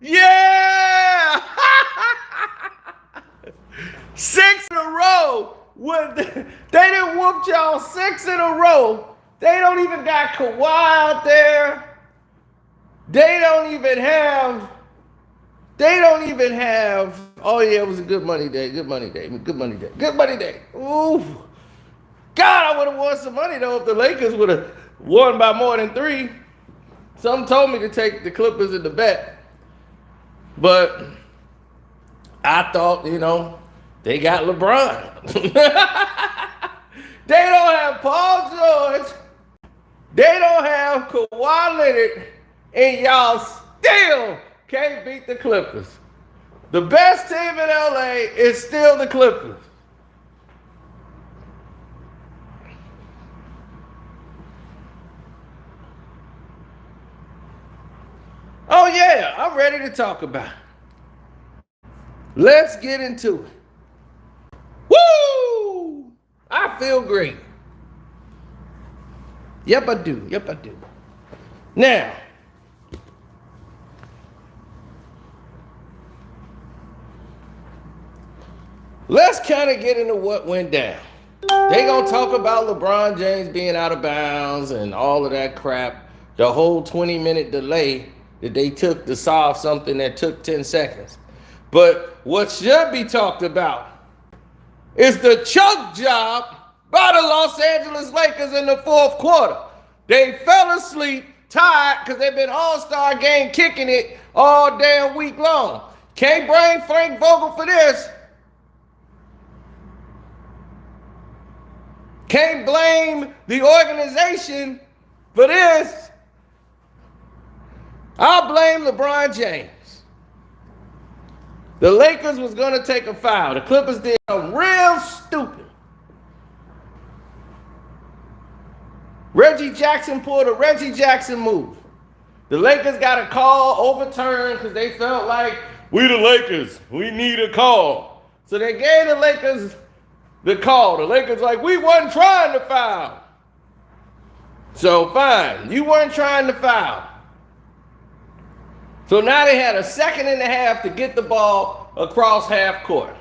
Yeah! 6 in a row. They didn't whoop y'all 6 in a row. They don't even got Kawhi out there. They don't even have. Oh yeah, it was a good money day. Good money day. Good money day. Good money day. Ooh. God, I would have won some money though if the Lakers would have won by more than 3. Some told me to take the Clippers in the bet. But I thought, they got LeBron. They don't have Paul George. They don't have Kawhi Leonard. And y'all still can't beat the Clippers. The best team in LA is still the Clippers. Oh yeah, I'm ready to talk about it. Let's get into it. Woo! I feel great. Yep, I do. Now, let's kind of get into what went down. They gonna talk about LeBron James being out of bounds and all of that crap. The whole 20-minute delay that they took to solve something that took 10 seconds. But what should be talked about is the choke job by the Los Angeles Lakers in the fourth quarter. They fell asleep, tired, because they've been all-star game kicking it all damn week long. Can't blame Frank Vogel for this. Can't blame the organization for this. I'll blame LeBron James. The Lakers was going to take a foul. The Clippers did something real stupid. Reggie Jackson pulled a Reggie Jackson move. The Lakers got a call overturned because they felt like, we the Lakers, we need a call. So they gave the Lakers the call. The Lakers like, we wasn't trying to foul. So fine, you weren't trying to foul. So now they had a second and a half to get the ball across half court.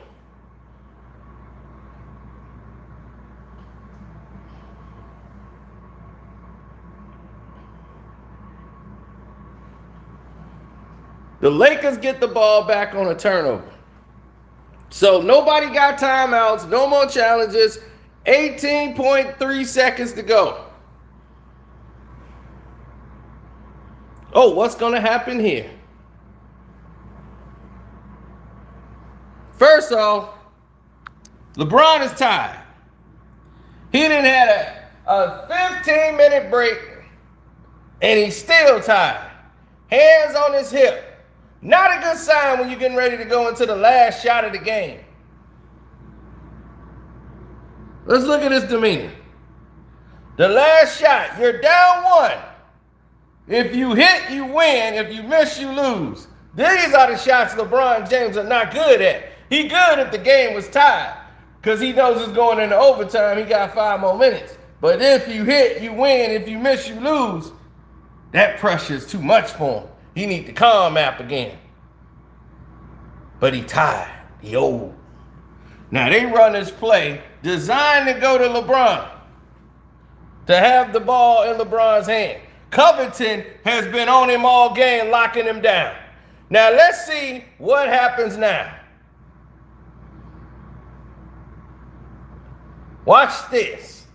The Lakers get the ball back on a turnover. So nobody got timeouts, no more challenges, 18.3 seconds to go. Oh, what's going to happen here? First off, LeBron is tired. He didn't have a 15-minute break, and he's still tired. Hands on his hip. Not a good sign when you're getting ready to go into the last shot of the game. Let's look at his demeanor. The last shot, you're down 1. If you hit, you win. If you miss, you lose. These are the shots LeBron James are not good at. He good if the game was tied because he knows it's going into overtime. He got 5 more minutes. But if you hit, you win. If you miss, you lose. That pressure is too much for him. He need the calm app again. But he tired. He old. Now they run this play designed to go to LeBron. To have the ball in LeBron's hand. Covington has been on him all game, locking him down. Now let's see what happens now. Watch this.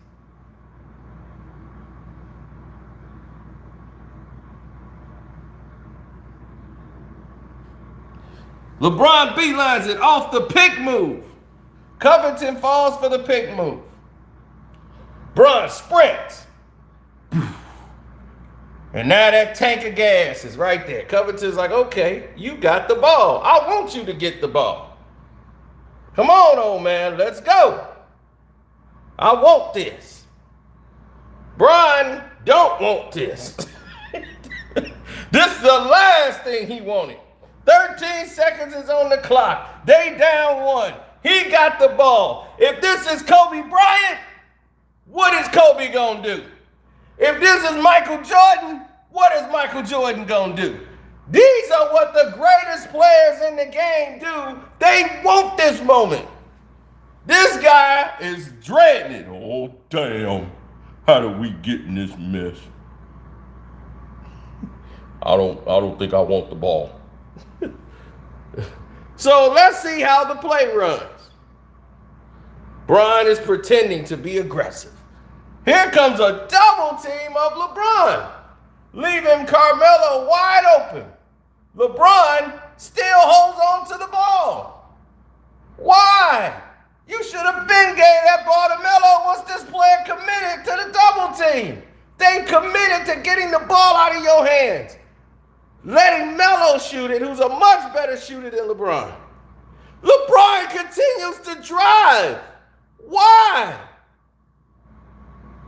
LeBron beelines it off the pick move. Covington falls for the pick move. Bron sprints. And now that tank of gas is right there. Covington's like, okay, you got the ball. I want you to get the ball. Come on, old man, let's go. I want this. Bron don't want this. This is the last thing he wanted. 13 seconds is on the clock. They down 1. He got the ball. If this is Kobe Bryant, what is Kobe gonna do? If this is Michael Jordan, what is Michael Jordan gonna do? These are what the greatest players in the game do. They want this moment. This guy is dreading it. Oh, damn. How do we get in this mess? I don't think I want the ball. So let's see how the play runs. Bron is pretending to be aggressive. Here comes a double team of LeBron, leaving Carmelo wide open. LeBron still holds on to the ball. Why? You should have been gave that ball to Melo once this player committed to the double team. They committed to getting the ball out of your hands. Letting Melo shoot it, who's a much better shooter than LeBron. LeBron continues to drive. Why?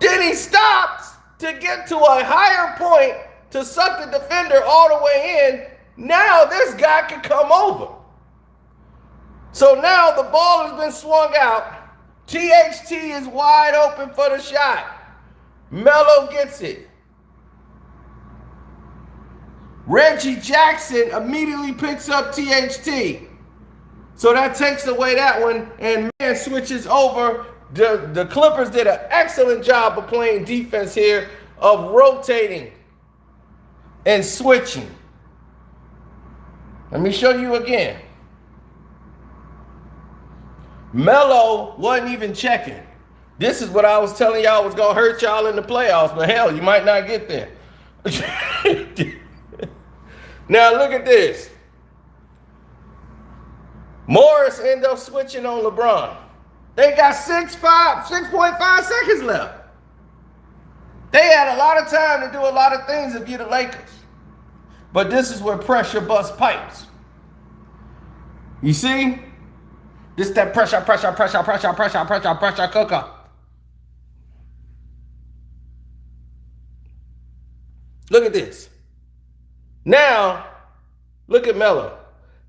Then he stops to get to a higher point to suck the defender all the way in. Now this guy can come over. So now the ball has been swung out. THT is wide open for the shot. Melo gets it. Reggie Jackson immediately picks up THT. So that takes away that one, and man switches over. The Clippers did an excellent job of playing defense here, of rotating and switching. Let me show you again. Melo wasn't even checking. This is what I was telling y'all was going to hurt y'all in the playoffs, but hell, you might not get there. Now look at this. Morris ended up switching on LeBron. They got 6.5 seconds left. They had a lot of time to do a lot of things if you're the Lakers. But this is where pressure busts pipes. You see? This that pressure cooker. Look at this. Now, look at Melo.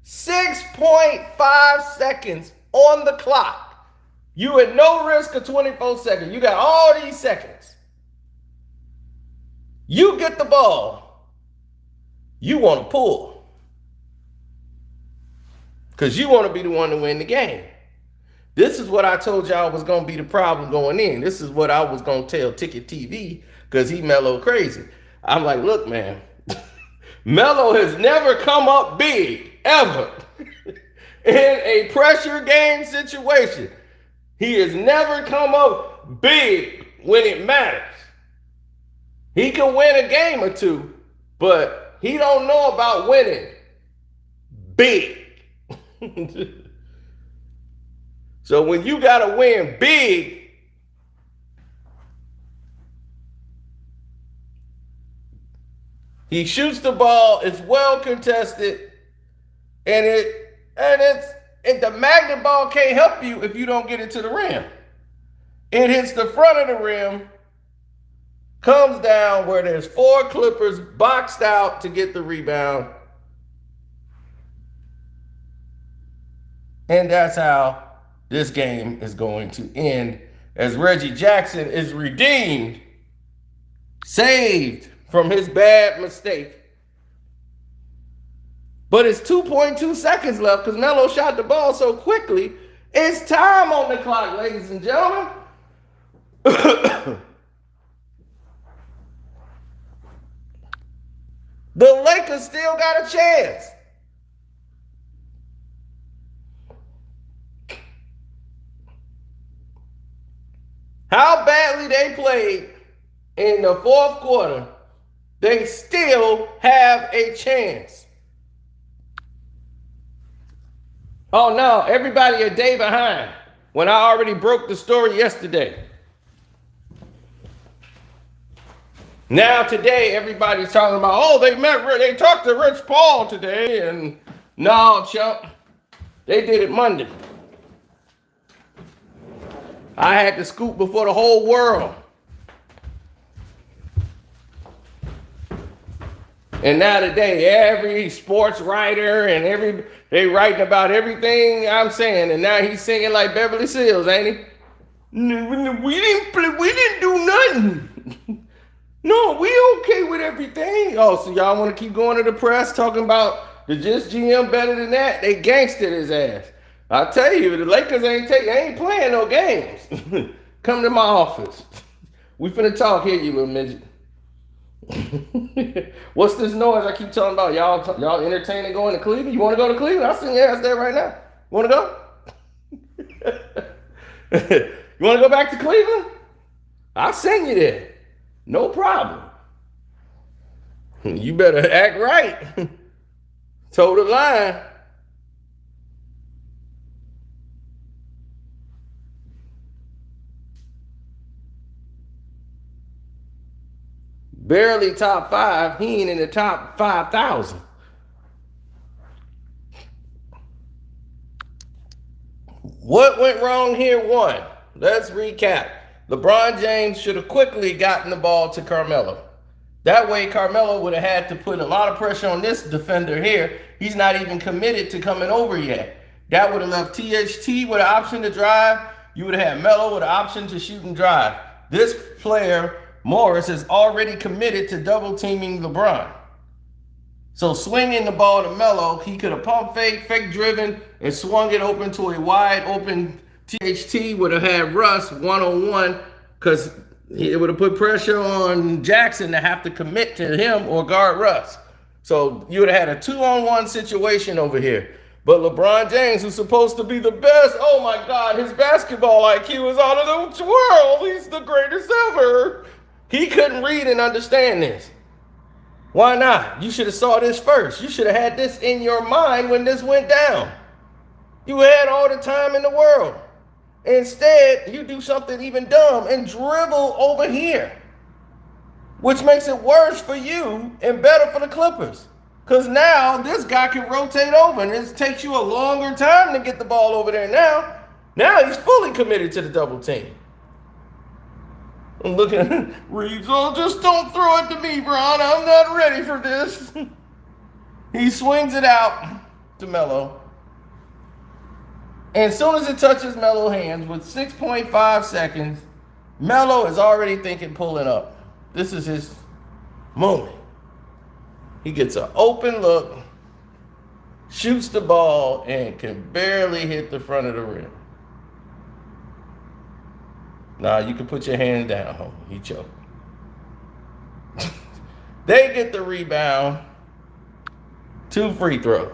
6.5 seconds on the clock. You at no risk of 24 seconds. You got all these seconds. You get the ball. You want to pull. Because you want to be the one to win the game. This is what I told y'all was going to be the problem going in. This is what I was going to tell Ticket TV because he Melo crazy. I'm like, look, man. Melo has never come up big, ever, in a pressure game situation. He has never come up big when it matters. He can win a game or two, but he don't know about winning big. So when you got to win big, he shoots the ball, it's well contested, and the magnet ball can't help you if you don't get it to the rim. It hits the front of the rim, comes down where there's 4 Clippers boxed out to get the rebound. And that's how this game is going to end, as Reggie Jackson is redeemed, saved from his bad mistake. But it's 2.2 seconds left because Melo shot the ball so quickly. It's time on the clock, ladies and gentlemen. The Lakers still got a chance. How badly they played in the fourth quarter, they still have a chance. Oh no, everybody a day behind when I already broke the story yesterday. Now today, everybody's talking about, oh, they talked to Rich Paul today, and no, chump, they did it Monday. I had to scoop before the whole world. And now today, every sports writer and they writing about everything I'm saying, and now he's singing like Beverly Seals, ain't he? We didn't do nothing. No, we okay with everything. Oh, so y'all want to keep going to the press talking about the just GM better than that? They gangstered his ass. I tell you, the Lakers ain't playing no games. Come to my office. We finna talk here, you little midget. What's this noise I keep talking about? Y'all entertaining going to Cleveland? You want to go to Cleveland? I'll send your ass there right now. You want to go? You want to go back to Cleveland? I'll send you there. No problem. You better act right. Toe the line. Barely top 5. He ain't in the top 5,000. What went wrong here? One. Let's recap. LeBron James should have quickly gotten the ball to Carmelo. That way, Carmelo would have had to put a lot of pressure on this defender here. He's not even committed to coming over yet. That would have left THT with an option to drive. You would have had Melo with an option to shoot and drive. This player, Morris, is already committed to double teaming LeBron. So swinging the ball to Melo, he could have pump fake driven, and swung it open to a wide open THT. Would have had Russ one-on-one, because it would have put pressure on Jackson to have to commit to him or guard Russ. So you would have had a 2-on-1 situation over here. But LeBron James, who's supposed to be the best, oh my God, his basketball IQ is out of the world. He's the greatest ever. He couldn't read and understand this. Why not? You should have saw this first. You should have had this in your mind when this went down. You had all the time in the world. Instead, you do something even dumb and dribble over here, which makes it worse for you and better for the Clippers. Because now this guy can rotate over, and it takes you a longer time to get the ball over there now. Now he's fully committed to the double team. I'm looking at Reeves. Oh, just don't throw it to me, Bron. I'm not ready for this. He swings it out to Melo. And as soon as it touches Melo's hands with 6.5 seconds, Melo is already thinking pulling up. This is his moment. He gets an open look, shoots the ball, and can barely hit the front of the rim. Nah, you can put your hand down, homie. He choked. They get the rebound. 2 free throws.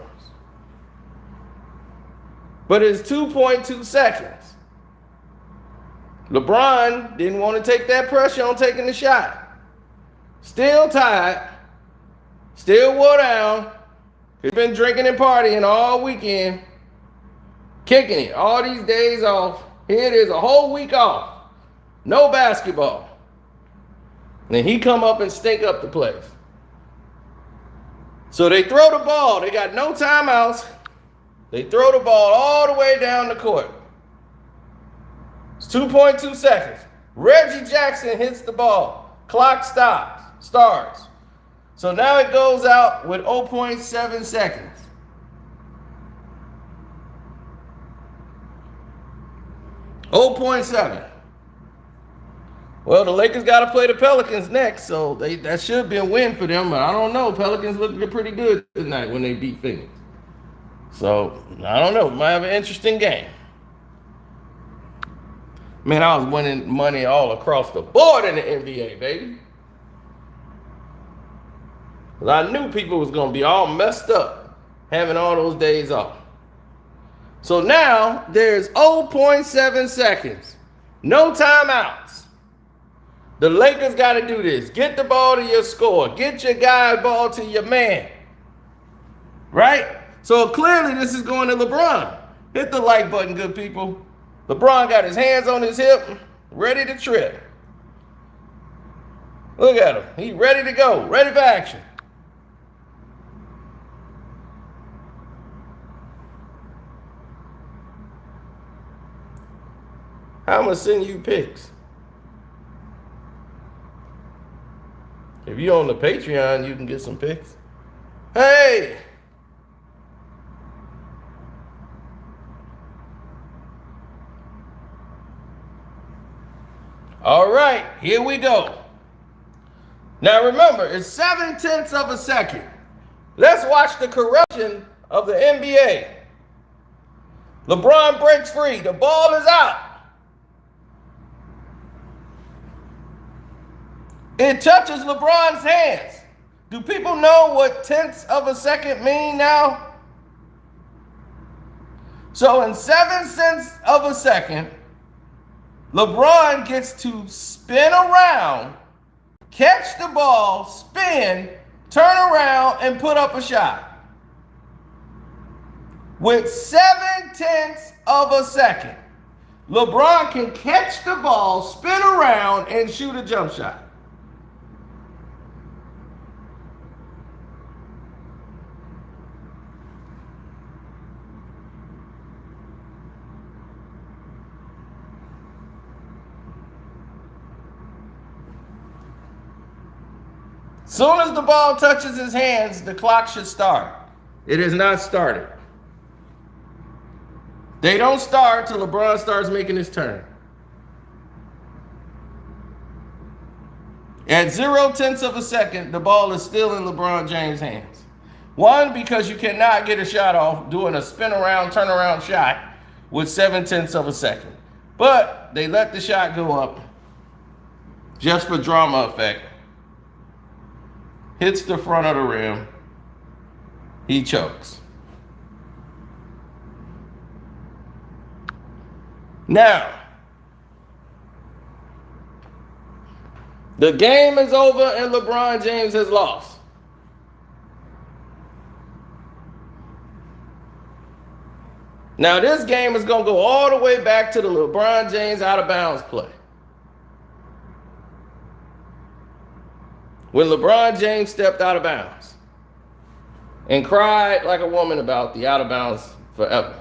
But it's 2.2 seconds. LeBron didn't want to take that pressure on taking the shot. Still tied. Still wore down. He's been drinking and partying all weekend. Kicking it. All these days off. Here it is, a whole week off. No basketball. Then he come up and stink up the place. So they throw the ball. They got no timeouts. They throw the ball all the way down the court. It's 2.2 seconds. Reggie Jackson hits the ball. Clock starts. So now it goes out with 0.7 seconds. .7. Well, the Lakers got to play the Pelicans next, so that should be a win for them. But I don't know. Pelicans look pretty good tonight when they beat Phoenix. So, I don't know. Might have an interesting game. Man, I was winning money all across the board in the NBA, baby. I knew people was going to be all messed up having all those days off. So now there's 0.7 seconds. No timeouts. The Lakers got to do this. Get the ball to your scorer. Get your guy ball to your man. Right? So clearly this is going to LeBron. Hit the like button, good people. LeBron got his hands on his hip, ready to trip. Look at him. He's ready to go. Ready for action. I'm going to send you pics. If you're on the Patreon, you can get some pics. Hey! All right, here we go. Now remember, it's 7/10 of a second. Let's watch the corruption of the NBA. LeBron breaks free. The ball is out. It touches LeBron's hands. Do people know what tenths of a second mean now? So in 7/10 of a second, LeBron gets to spin around, catch the ball, spin, turn around, and put up a shot. With 7/10 of a second, LeBron can catch the ball, spin around, and shoot a jump shot. Soon as the ball touches his hands, the clock should start. It has not started. They don't start till LeBron starts making his turn. At 0/10 of a second, the ball is still in LeBron James' hands. One, because you cannot get a shot off doing a spin around, turn around shot with 7/10 of a second. But they let the shot go up just for drama effect. Hits the front of the rim. He chokes. Now, the game is over and LeBron James has lost. Now, this game is going to go all the way back to the LeBron James out of bounds play. When LeBron James stepped out of bounds and cried like a woman about the out of bounds forever.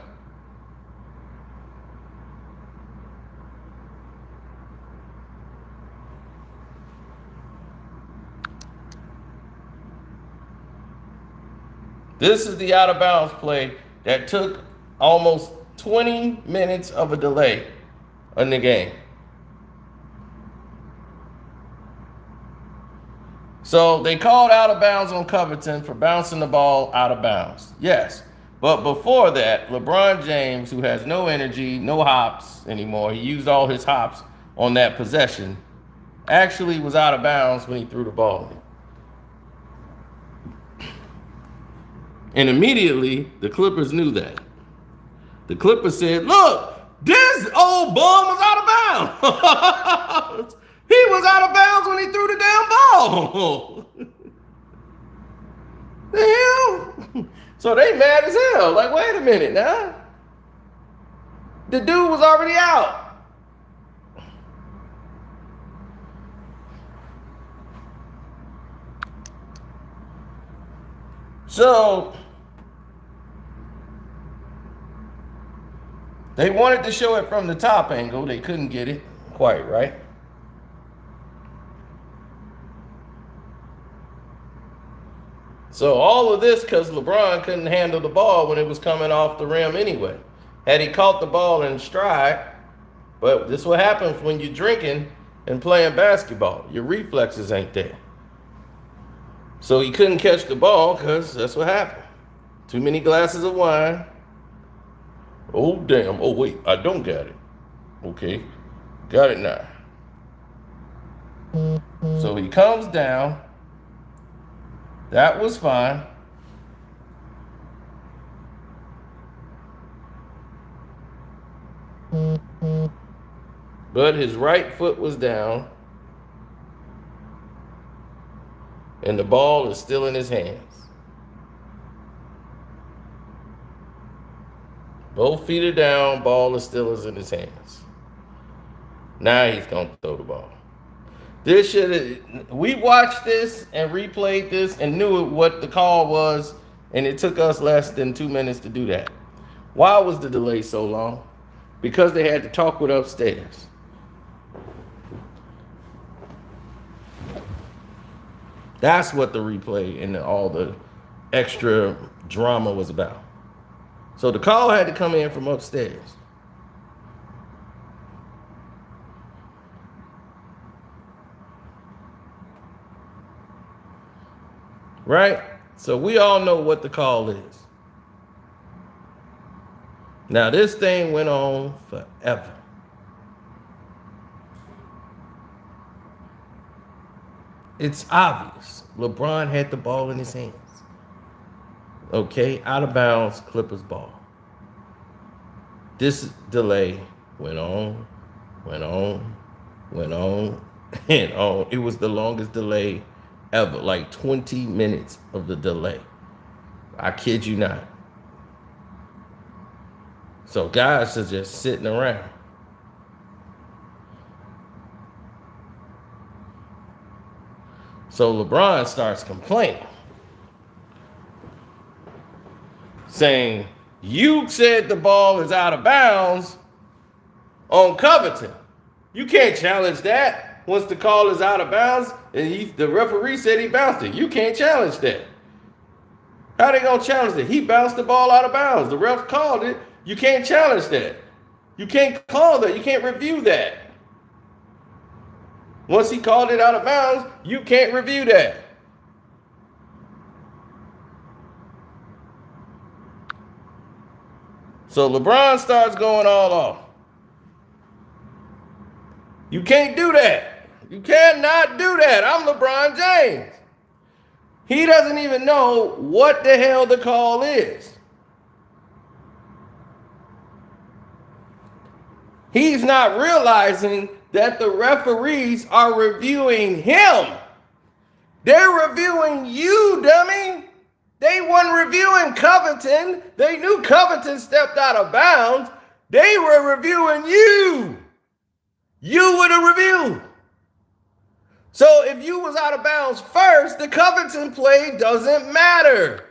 This is the out of bounds play that took almost 20 minutes of a delay in the game. So they called out of bounds on Covington for bouncing the ball out of bounds. Yes. But before that, LeBron James, who has no energy, no hops anymore, he used all his hops on that possession, actually was out of bounds when he threw the ball in. And immediately, the Clippers knew that. The Clippers said, look, this old bum was out of bounds. He was out of bounds when he threw the damn ball. The hell? So they mad as hell. Like, wait a minute now. The dude was already out. So they wanted to show it from the top angle. They couldn't get it quite right. So all of this because LeBron couldn't handle the ball when it was coming off the rim anyway. Had he caught the ball in stride, but this is what happens when you're drinking and playing basketball. Your reflexes ain't there. So he couldn't catch the ball because that's what happened. Too many glasses of wine. Oh, damn. Oh, wait, I don't got it. Okay, got it now. So he comes down. That was fine. But his right foot was down. And the ball is still in his hands. Both feet are down, ball is still in his hands. Now he's going to throw the ball. We watched this and replayed this and knew what the call was, and it took us less than 2 minutes to do that. Why was the delay so long? Because they had to talk with upstairs. That's what the replay and all the extra drama was about. So the call had to come in from upstairs. right? So we all know what the call is. Now, this thing went on forever. It's obvious. LeBron had the ball in his hands. Okay, out of bounds, Clippers ball. This delay went on, went on, went on, and on. It was the longest delay ever, like 20 minutes of the delay. I kid you not. So guys are just sitting around. So LeBron starts complaining, saying, you said the ball is out of bounds on Covington. You can't challenge that once the call is out of bounds and the referee said he bounced it. You can't challenge that. How they gonna challenge it? He bounced the ball out of bounds. The ref called it. You can't challenge that. You can't call that. You can't review that. Once he called it out of bounds, you can't review that. So LeBron starts going all off. You can't do that. You cannot do that. I'm LeBron James. He doesn't even know what the hell the call is. He's not realizing that the referees are reviewing him. They're reviewing you, dummy. They weren't reviewing Covington. They knew Covington stepped out of bounds. They were reviewing you. You were the review. So if you was out of bounds first, the Covington play doesn't matter.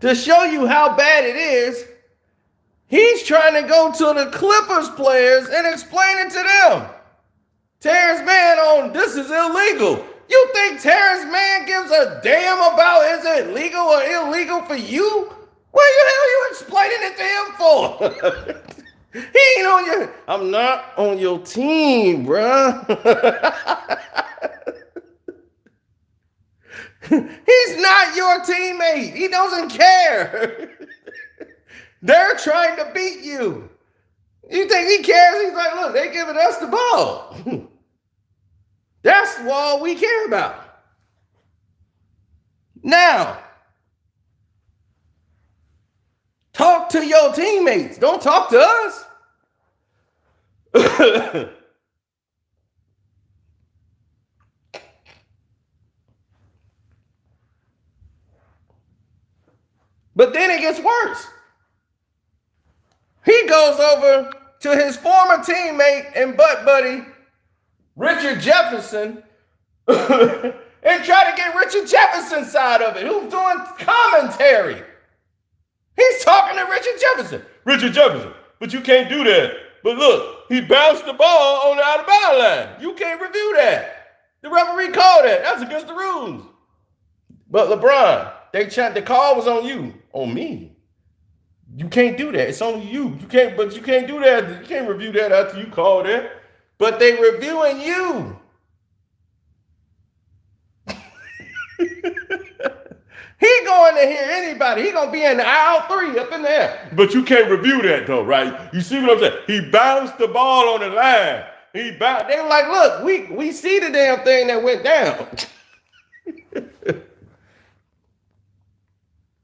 To show you how bad it is, he's trying to go to the Clippers players and explain it to them. Terrence Mann on this is illegal. You think Terrence Mann gives a damn about is it legal or illegal for you? What the hell are you explaining it to him for? He ain't on your, I'm not on your team, bruh. He's not your teammate. He doesn't care. They're trying to beat you. You think he cares? He's like, look, they're giving us the ball. That's all we care about. Now, talk to your teammates. Don't talk to us. But then it gets worse. He goes over to his former teammate and butt buddy, Richard Jefferson, and try to get Richard Jefferson's side of it, who's doing commentary. He's talking to Richard Jefferson. Richard Jefferson, but you can't do that. But look, he bounced the ball on the out of bounds line. You can't review that. The referee called that. That's against the rules. But LeBron, the call was on you, on me. You can't do that. It's on you. You can't do that. You can't review that after you call that. But they reviewing you. He going to hear anybody. He going to be in aisle 3 up in there. But you can't review that though, right? You see what I'm saying? He bounced the ball on the line. They were like, look, we see the damn thing that went down.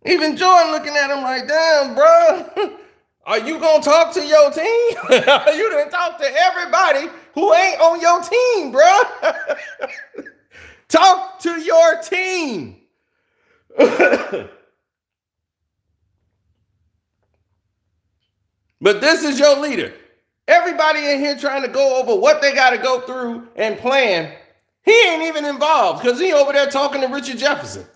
Even Jordan looking at him like, damn, bro, are you going to talk to your team? You done talk to everybody who ain't on your team, bro. Talk to your team. But this is your leader. Everybody in here trying to go over what they got to go through and plan. He ain't even involved because he over there talking to Richard Jefferson.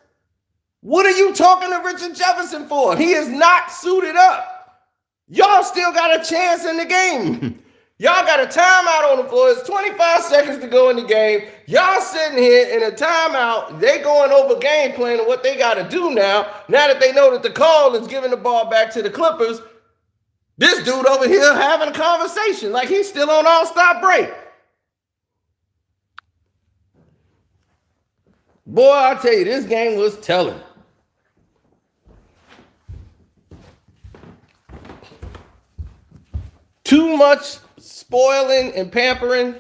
What are you talking to Richard Jefferson for? He is not suited up. Y'all still got a chance in the game. Y'all got a timeout on the floor. It's 25 seconds to go in the game. Y'all sitting here in a timeout. They going over game plan and what they got to do now that they know that the call is giving the ball back to the Clippers. This dude over here having a conversation like he's still on all-stop break. Boy, I tell you, this game was telling. Too much spoiling and pampering.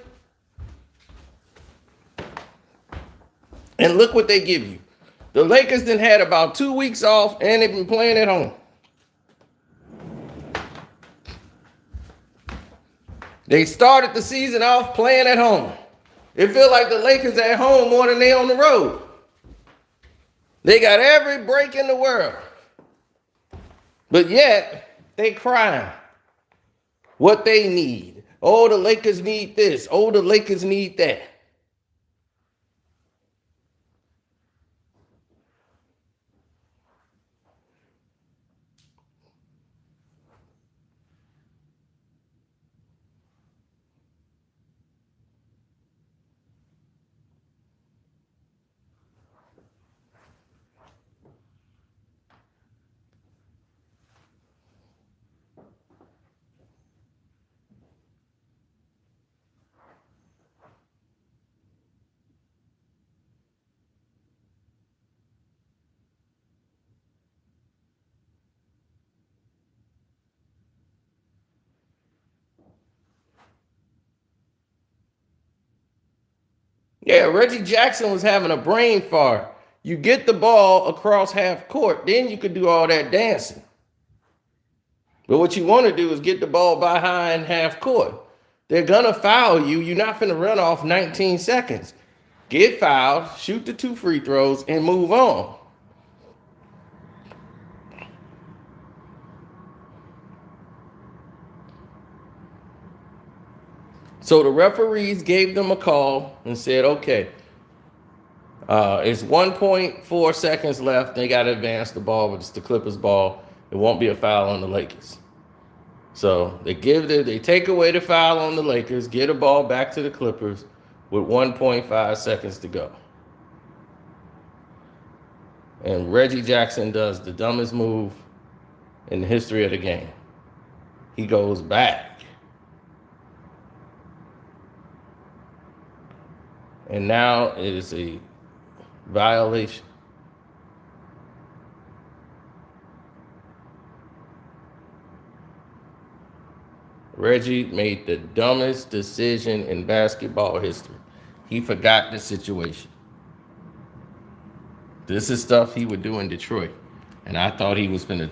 And look what they give you. The Lakers then had about 2 weeks off, and they've been playing at home. They started the season off playing at home. It feels like the Lakers at home more than they on the road. They got every break in the world. But yet, they crying what they need. Oh, the Lakers need this. Oh, the Lakers need that. Yeah, Reggie Jackson was having a brain fart. You get the ball across half court, then you could do all that dancing. But what you want to do is get the ball behind half court. They're going to foul you. You're not going to run off 19 seconds. Get fouled, shoot the 2 free throws, and move on. So the referees gave them a call and said, okay, it's 1.4 seconds left. They got to advance the ball, but it's the Clippers ball. It won't be a foul on the Lakers. So they take away the foul on the Lakers, get a ball back to the Clippers with 1.5 seconds to go. And Reggie Jackson does the dumbest move in the history of the game. He goes back. And now it is a violation. Reggie made the dumbest decision in basketball history. He forgot the situation. This is stuff he would do in Detroit. And I thought he was going to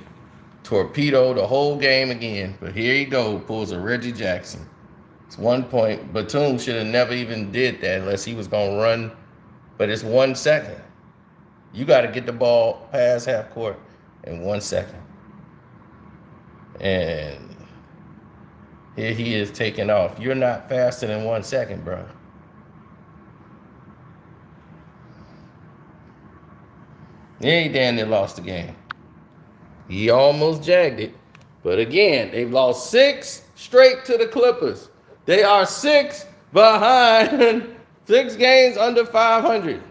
torpedo the whole game again. But here he goes, pulls a Reggie Jackson. It's 1 point. Batum should have never even did that unless he was going to run. But it's 1 second. You got to get the ball past half court in 1 second. And here he is taking off. You're not faster than 1 second, bro. Yeah, he damn near lost the game. He almost jagged it. But again, they've lost 6 straight to the Clippers. They are 6 behind, 6 games under 500.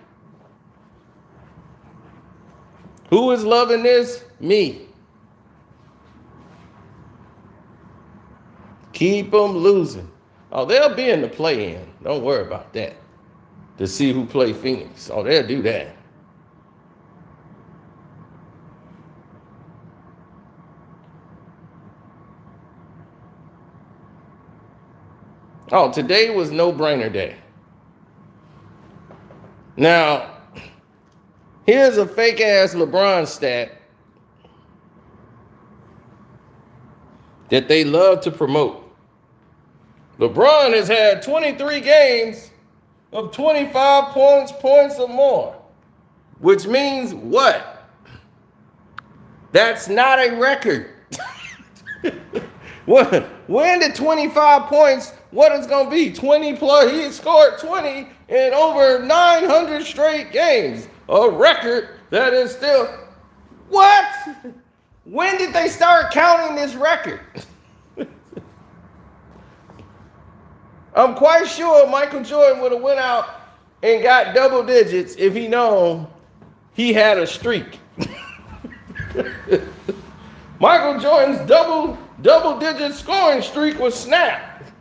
Who is loving this? Me. Keep them losing. Oh, they'll be in the play-in. Don't worry about that. To see who play Phoenix. Oh, they'll do that. Oh, today was no-brainer day. Now, here's a fake-ass LeBron stat that they love to promote. LeBron has had 23 games of 25 points or more, which means what? That's not a record. When did 25 points, what is going to be? 20 plus, he scored 20 in over 900 straight games. A record that is still, what? When did they start counting this record? I'm quite sure Michael Jordan would have went out and got double digits if he known he had a streak. Michael Jordan's double-digit scoring streak was snapped.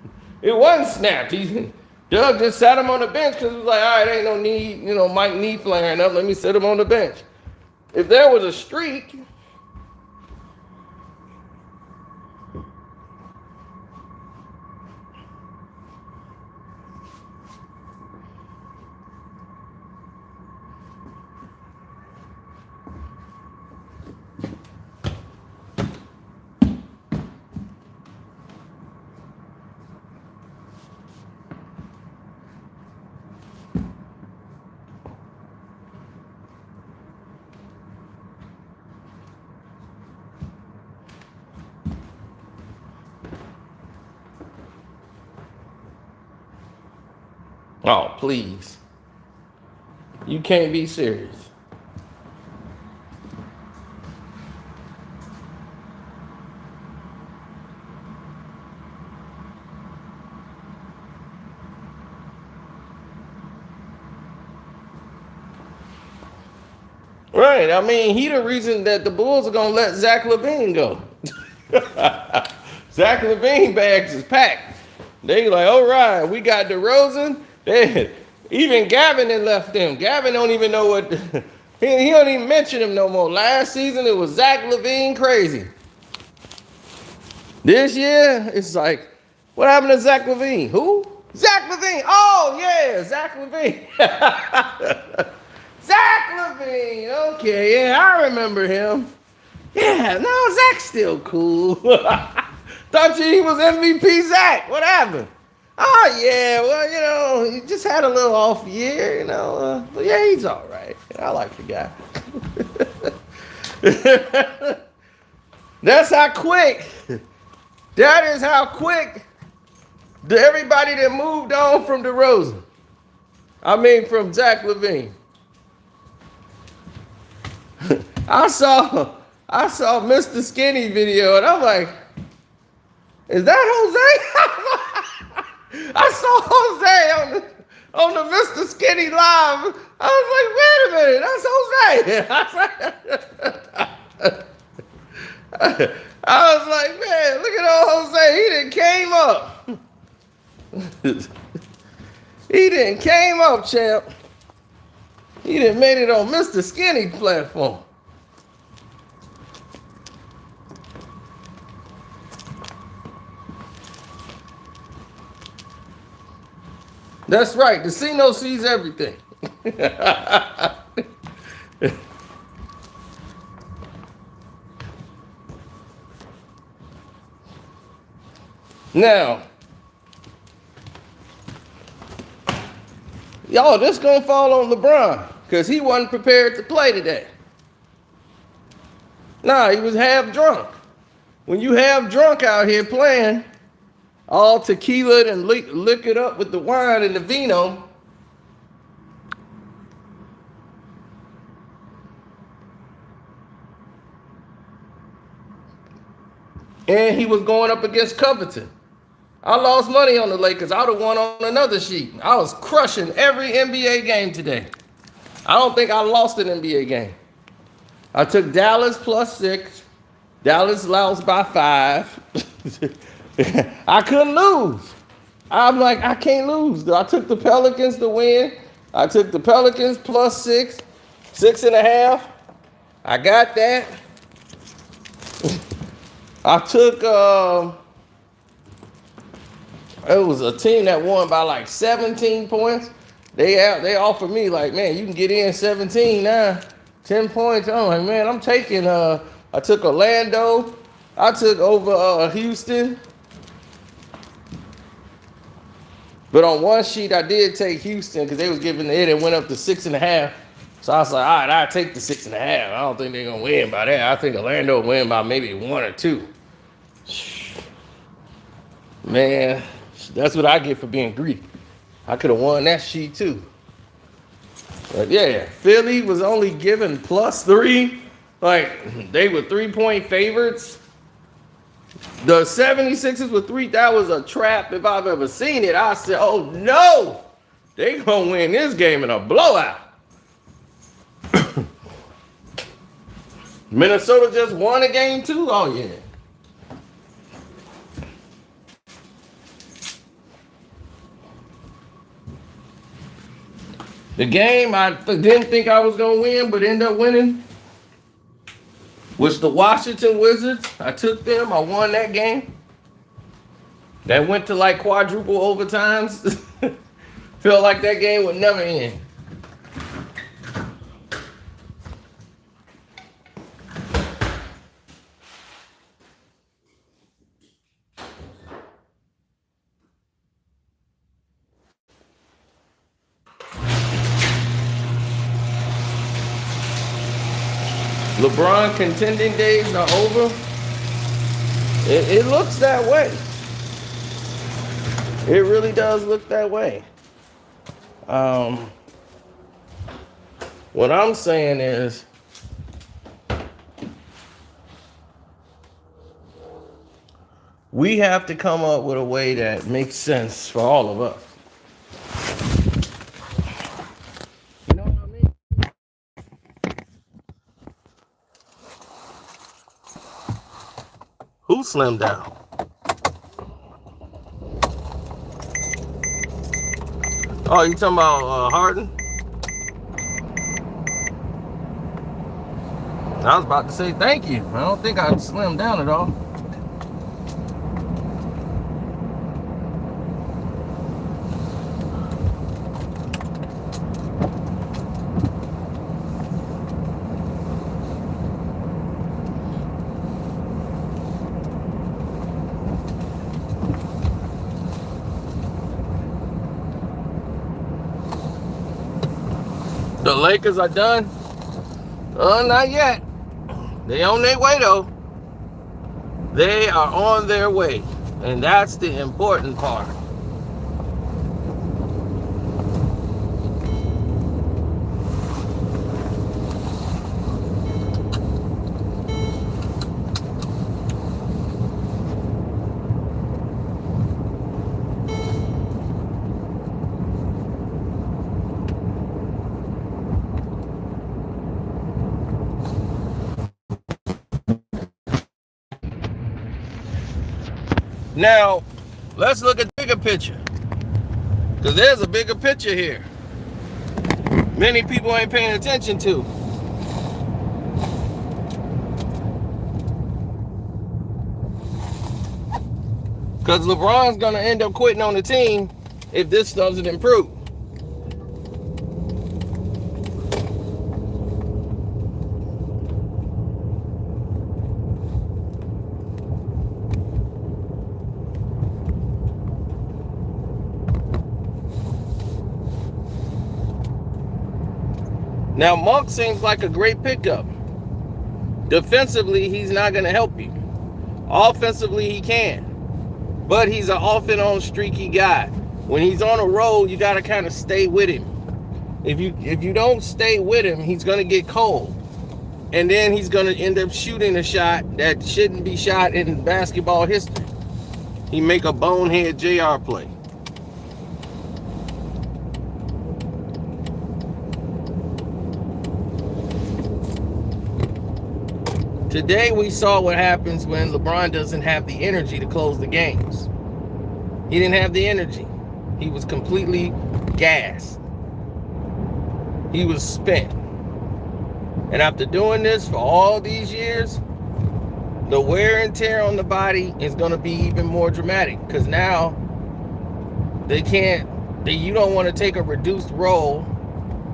It wasn't snapped. Doug just sat him on the bench because it was like, all right, ain't no need, Mike knee flaring up. Let me sit him on the bench. If there was a streak, oh, please. You can't be serious. Right. I mean, he the reason that the Bulls are going to let Zach LaVine go. Zach LaVine bags is packed. They like, all right, we got DeRozan. Even Gavin had left them. Gavin don't even know what. He don't even mention him no more. Last season, it was Zach LaVine crazy. This year, it's like, what happened to Zach LaVine? Who? Zach LaVine. Oh, yeah, Zach LaVine. Zach LaVine. Okay, yeah, I remember him. Yeah, no, Zach's still cool. Thought he was MVP Zach. What happened? Oh, yeah, well, he just had a little off year, but yeah, he's all right. I like the guy. That's how quick. That is how quick everybody that moved on from DeRozan. From Zach LaVine. I saw Mr. Skinny video, and I'm like, is that Jose? I saw Jose on the Mr. Skinny live. I was like, wait a minute, that's Jose. I was like, man, look at old Jose. He done came up. He done came up, champ. He done made it on Mr. Skinny platform. That's right. The Casino sees everything. Now, y'all, this gonna fall on LeBron because he wasn't prepared to play today. Nah, he was half drunk. When you half drunk out here playing, all tequila and lick it up with the wine and the vino. And he was going up against Covington. I lost money on the Lakers. I would have won on another sheet. I was crushing every NBA game today. I don't think I lost an NBA game. I took Dallas +6. Dallas lost by 5. I couldn't lose. I'm like, I can't lose. I took the Pelicans to win. I took the Pelicans +6, 6.5. I got that. I took, it was a team that won by like 17 points. They offered me like, man, you can get in 17 now, 10 points. I'm like, man, I'm taking, I took Orlando. I took over Houston. But on one sheet, I did take Houston because they was giving it and went up to 6.5. So I was like, all right, I'll take the 6.5. I don't think they're going to win by that. I think Orlando will win by maybe 1 or 2. Man, that's what I get for being greedy. I could have won that sheet too. But yeah, Philly was only given +3. Like, they were 3-point favorites. The 76ers were 3. That was a trap if I've ever seen it. I said, oh no, they going to win this game in a blowout. Minnesota just won a game too? Oh yeah. The game I didn't think I was going to win, but ended up winning, was the Washington Wizards. I took them. I won that game. That went to like quadruple overtimes. Felt like that game would never end. LeBron contending days are over. It looks that way. It really does look that way. What I'm saying is, we have to come up with a way that makes sense for all of us. You know what I mean? Who slimmed down? Oh, you talking about Harden? I was about to say thank you. I don't think I slimmed down at all. The Lakers are done? Not yet. They on their way though. They are on their way. And that's the important part. Now, let's look at the bigger picture. Because there's a bigger picture here. Many people ain't paying attention to. Because LeBron's going to end up quitting on the team if this doesn't improve. Now, Monk seems like a great pickup. Defensively, he's not going to help you. Offensively, he can. But he's an off and on streaky guy. When he's on a roll, you got to kind of stay with him. If you don't stay with him, he's going to get cold. And then he's going to end up shooting a shot that shouldn't be shot in basketball history. He make a bonehead JR play. Today we saw what happens when LeBron doesn't have the energy to close the games. He didn't have the energy. He was completely gassed. He was spent. And after doing this for all these years, the wear and tear on the body is going to be even more dramatic. Because now you don't want to take a reduced role.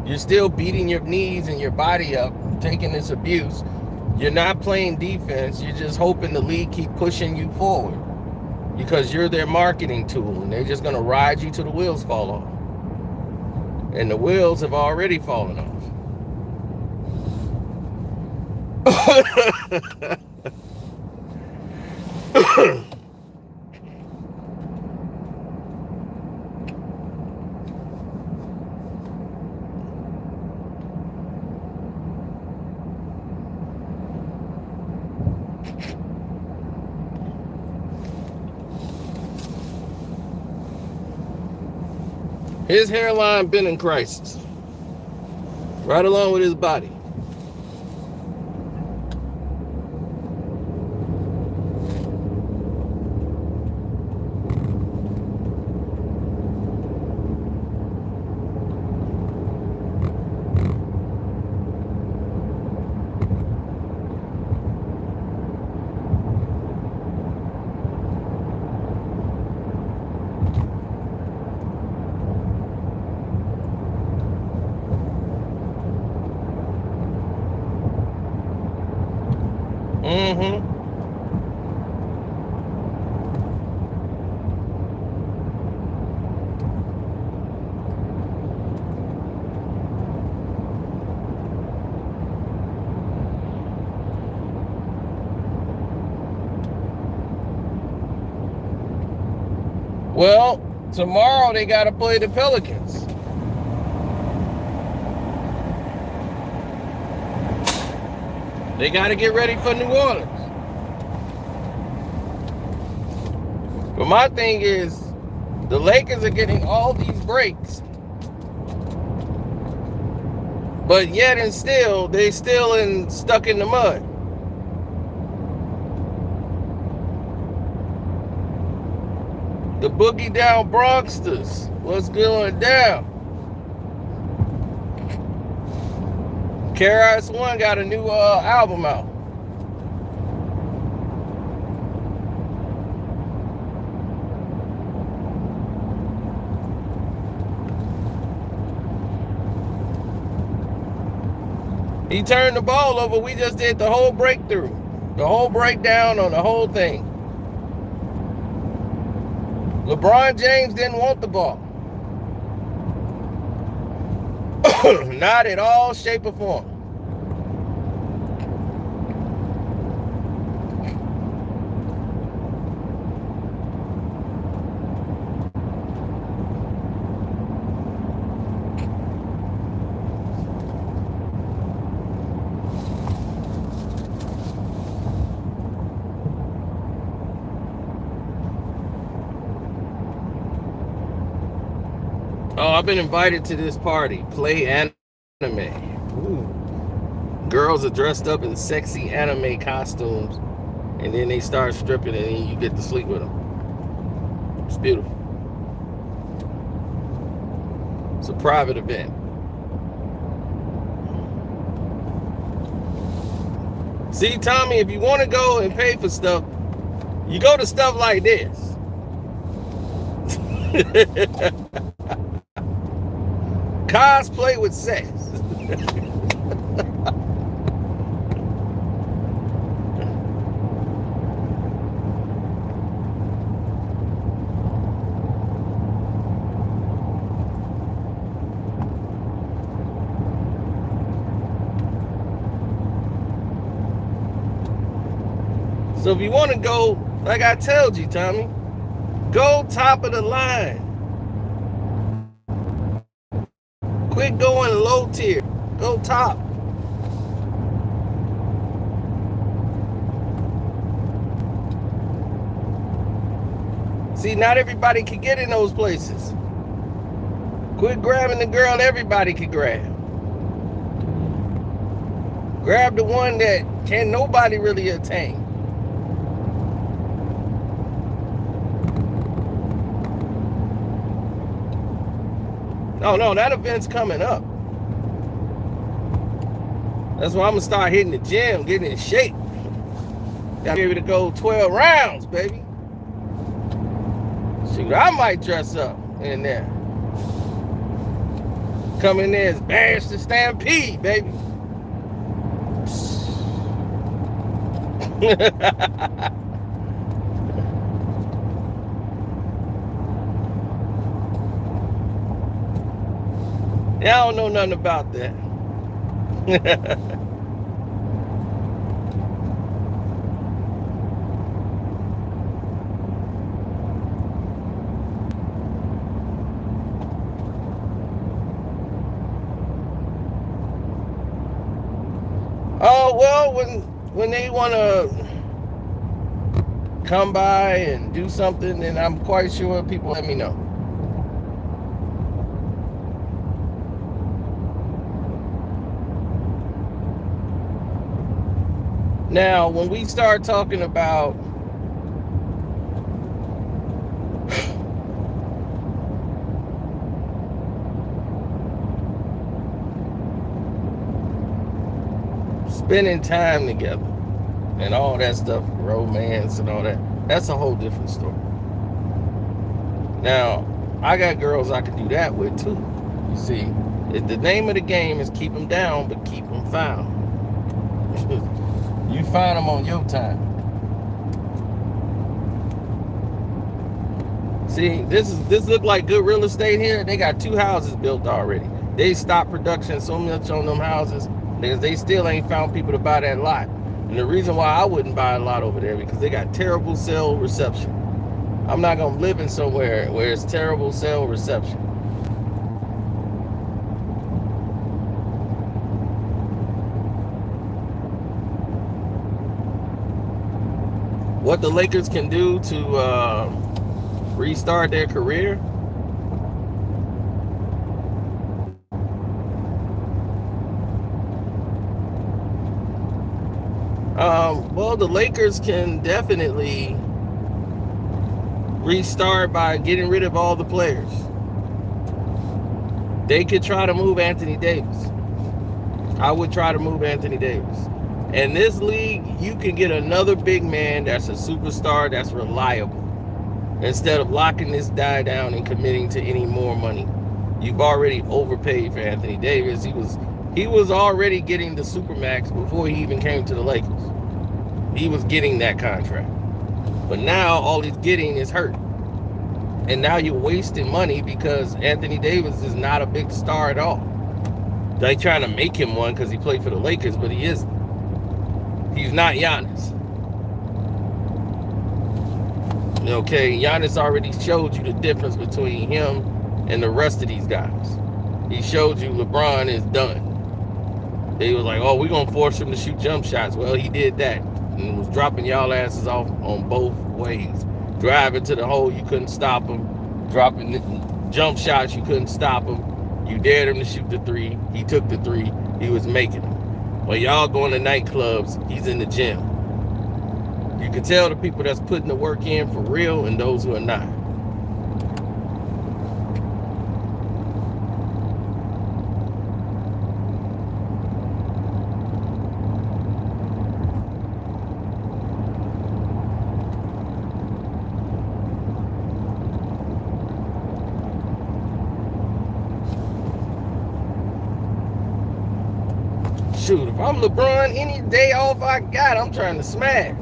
You're still beating your knees and your body up, taking this abuse. You're not playing defense. You're just hoping the league keep pushing you forward because you're their marketing tool and they're just going to ride you till the wheels fall off. And the wheels have already fallen off. His hairline been in crisis, right along with his body. Mm-hmm. Well, tomorrow they got to play the Pelicans. They got to get ready for New Orleans. But my thing is, the Lakers are getting all these breaks, but yet and still, they still stuck in the mud. The Boogie Down Bronxsters, what's going down? KRS-One got a new album out. He turned the ball over. We just did the whole breakthrough, the whole breakdown on the whole thing. LeBron James didn't want the ball. Not at all, shape, or form. Oh, I've been invited to this party. Play anime. Ooh. Girls are dressed up in sexy anime costumes, and then they start stripping, and then you get to sleep with them. It's beautiful. It's a private event. See, Tommy, if you want to go and pay for stuff, you go to stuff like this. Cosplay with sex. So if you want to go, like I told you, Tommy, go top of the line. Quit going low tier. Go top. See, not everybody can get in those places. Quit grabbing the girl everybody can grab. Grab the one that can nobody really attain. No, that event's coming up. That's why I'm gonna start hitting the gym, getting in shape. Gotta be able to go 12 rounds, baby. Shoot, I might dress up in there. Come in there as Bash the Stampede, baby. Yeah, I don't know nothing about that. Oh, well, when they want to come by and do something, then I'm quite sure people let me know. Now, when we start talking about spending time together and all that stuff, romance and all that, that's a whole different story. Now, I got girls I can do that with too. You see, the name of the game is keep them down, but keep them found. You find them on your time. See, this look like good real estate here. They got 2 houses built already. They stopped production so much on them houses because they still ain't found people to buy that lot. And the reason why I wouldn't buy a lot over there, because they got terrible cell reception. I'm not gonna live in somewhere where it's terrible cell reception. What the Lakers can do to restart their career? Well, the Lakers can definitely restart by getting rid of all the players. They could try to move Anthony Davis. I would try to move Anthony Davis. In this league, you can get another big man that's a superstar, that's reliable, instead of locking this guy down and committing to any more money. You've already overpaid for Anthony Davis. He was already getting the Supermax before he even came to the Lakers. He was getting that contract. But now all he's getting is hurt. And now you're wasting money because Anthony Davis is not a big star at all. They're trying to make him one because he played for the Lakers, but he isn't. He's not Giannis. Okay, Giannis already showed you the difference between him and the rest of these guys. He showed you LeBron is done. They was like, oh, we're going to force him to shoot jump shots. Well, he did that and was dropping y'all asses off on both ways. Driving to the hole, you couldn't stop him. Dropping jump shots, you couldn't stop him. You dared him to shoot the 3. He took the 3. He was making them. Well, y'all going to nightclubs, he's in the gym. You can tell the people that's putting the work in for real and those who are not. Shoot, if I'm LeBron, any day off I got, I'm trying to smash.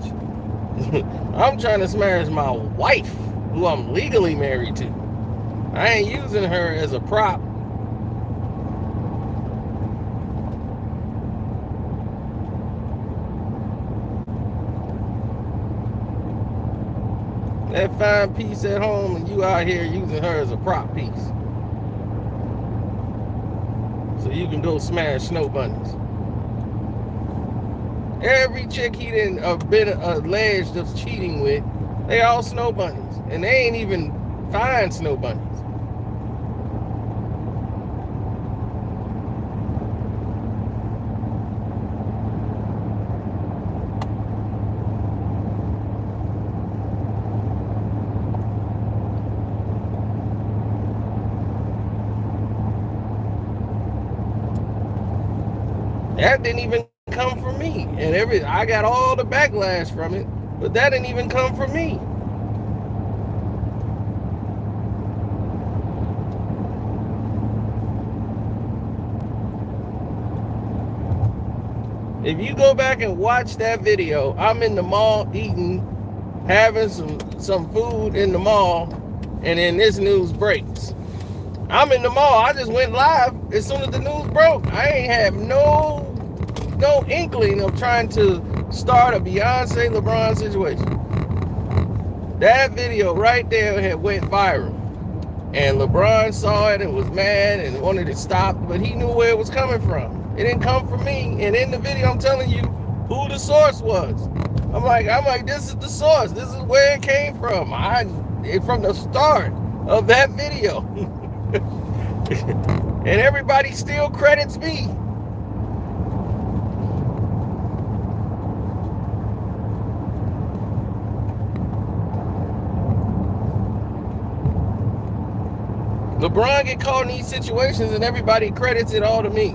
I'm trying to smash my wife, who I'm legally married to. I ain't using her as a prop. That fine piece at home and you out here using her as a prop piece. So you can go smash snow bunnies. Every chick he didn't been alleged of cheating with, they all snow bunnies. And they ain't even fine snow bunnies. That didn't even come from me. And I got all the backlash from it, but that didn't even come from me. If you go back and watch that video, I'm in the mall eating, having some food in the mall, and then this news breaks. I'm in the mall. I just went live as soon as the news broke. I ain't have no inkling of trying to start a Beyonce LeBron situation. That video right there had went viral. And LeBron saw it and was mad and wanted to stop, but he knew where it was coming from. It didn't come from me. And in the video, I'm telling you who the source was. I'm like, this is the source. This is where it came from. From the start of that video. And everybody still credits me. LeBron get caught in these situations and everybody credits it all to me.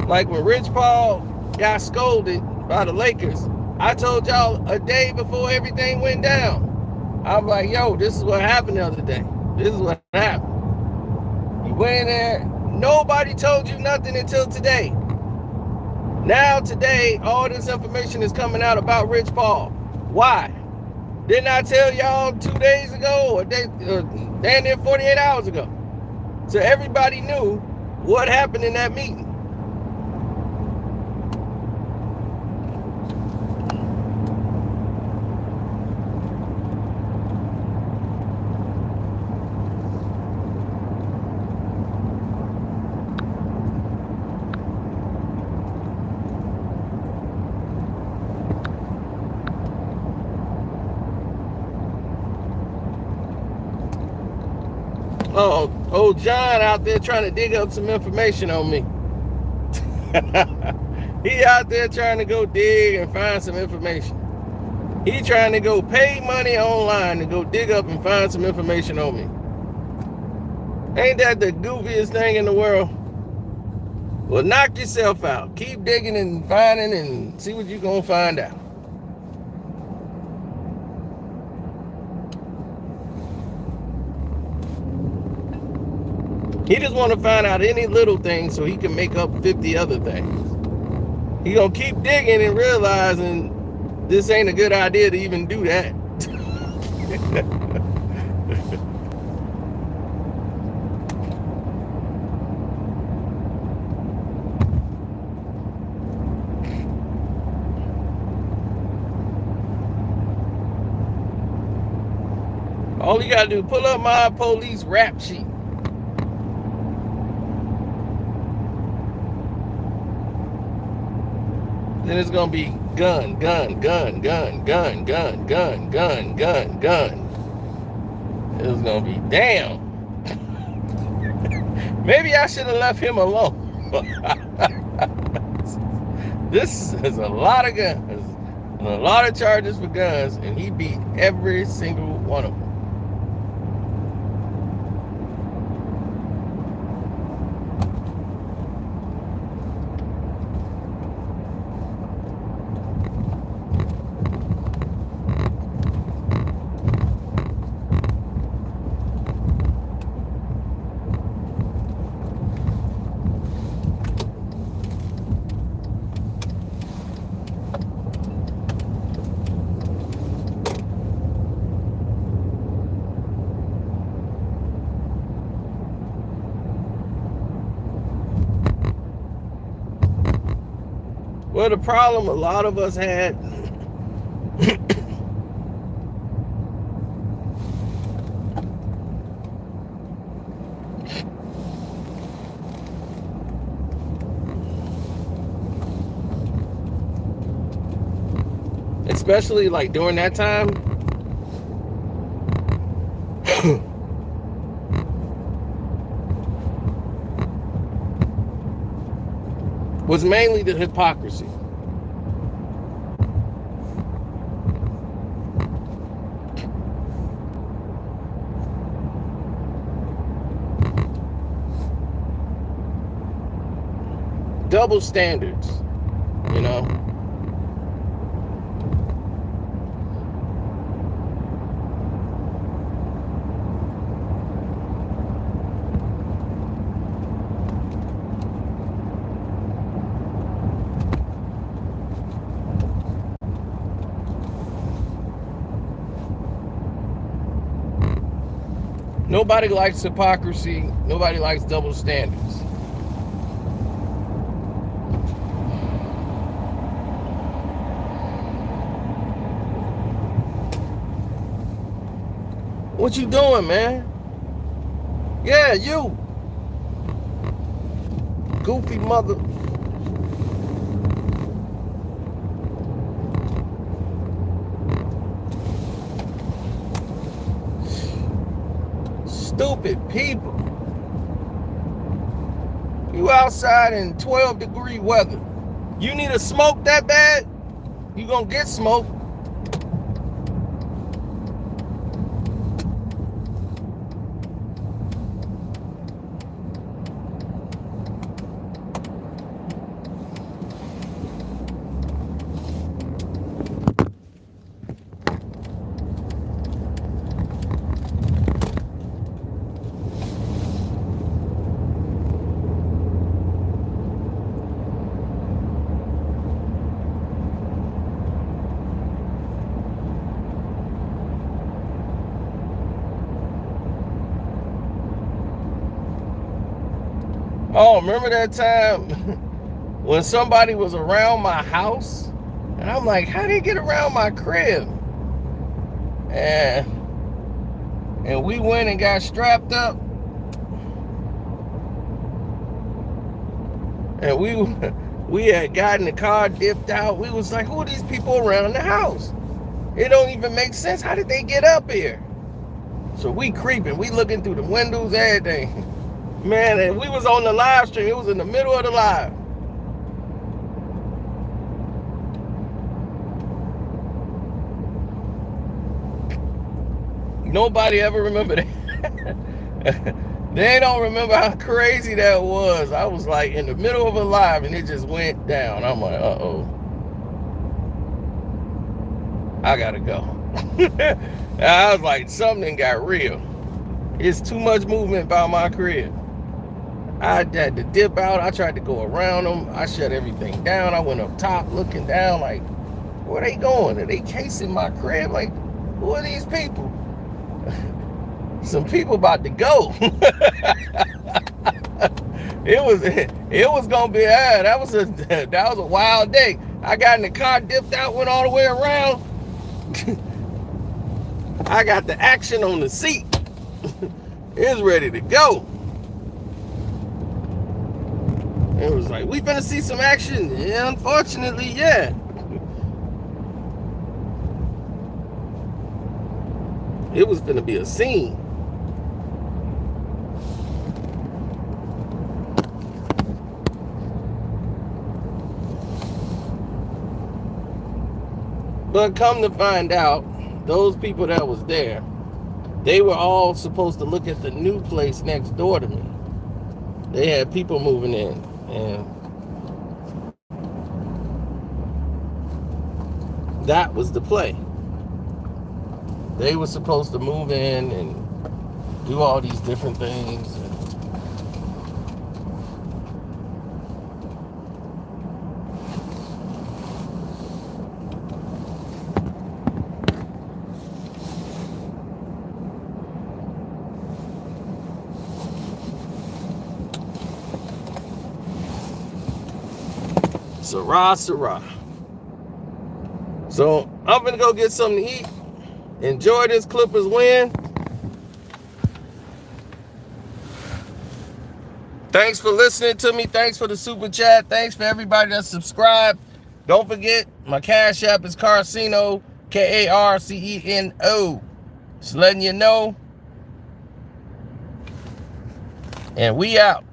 Like when Rich Paul got scolded by the Lakers, I told y'all a day before everything went down. I'm like, yo, this is what happened the other day. This is what happened. You went in there, nobody told you nothing until today. Now today, all this information is coming out about Rich Paul. Why? Didn't I tell y'all 2 days ago or damn near 48 hours ago? So everybody knew what happened in that meeting. Oh, old John out there trying to dig up some information on me. He out there trying to go dig and find some information. He trying to go pay money online to go dig up and find some information on me. Ain't that the goofiest thing in the world? Well, knock yourself out. Keep digging and finding and see what you're going to find out. He just want to find out any little thing so he can make up 50 other things. He gonna keep digging and realizing this ain't a good idea to even do that. All you gotta do is pull up my police rap sheet. Then it's gonna be gun, gun, gun, gun, gun, gun, gun, gun, gun, gun. It's gonna be damn. Maybe I should have left him alone. This is a lot of guns and a lot of charges for guns, and he beat every single one of them. Well, the problem a lot of us had especially like during that time was mainly the hypocrisy. Double standards, you know. Nobody likes hypocrisy. Nobody likes double standards. What you doing, man? Yeah, you. Goofy mother. Stupid people. You outside in 12-degree weather. You need to smoke that bad? You gonna get smoked. Oh, remember that time when somebody was around my house? And I'm like, how did they get around my crib? And we went and got strapped up. And we had gotten the car dipped out. We was like, who are these people around the house? It don't even make sense. How did they get up here? So we creeping. We looking through the windows, everything. Man, and we was on the live stream. It was in the middle of the live. Nobody ever remember that. They don't remember how crazy that was. I was like in the middle of a live and it just went down. I'm like, uh-oh. I gotta go. I was like, something got real. It's too much movement by my crib. I had to dip out. I tried to go around them. I shut everything down. I went up top looking down like, where they going? Are they casing my crib? Like, who are these people? Some people about to go. It was gonna be that was a wild day. I got in the car, dipped out, went all the way around. I got the action on the seat. It's ready to go. It was like, we finna see some action. Yeah, unfortunately, yeah. It was finna be a scene. But come to find out, those people that was there, they were all supposed to look at the new place next door to me. They had people moving in, and that was the play. They were supposed to move in and do all these different things. Sarah. So I'm gonna go get something to eat. Enjoy this Clippers win. Thanks for listening to me. Thanks for the super chat. Thanks for everybody that subscribed. Don't forget, my Cash App is Carceno, Karceno. Just letting you know. And we out.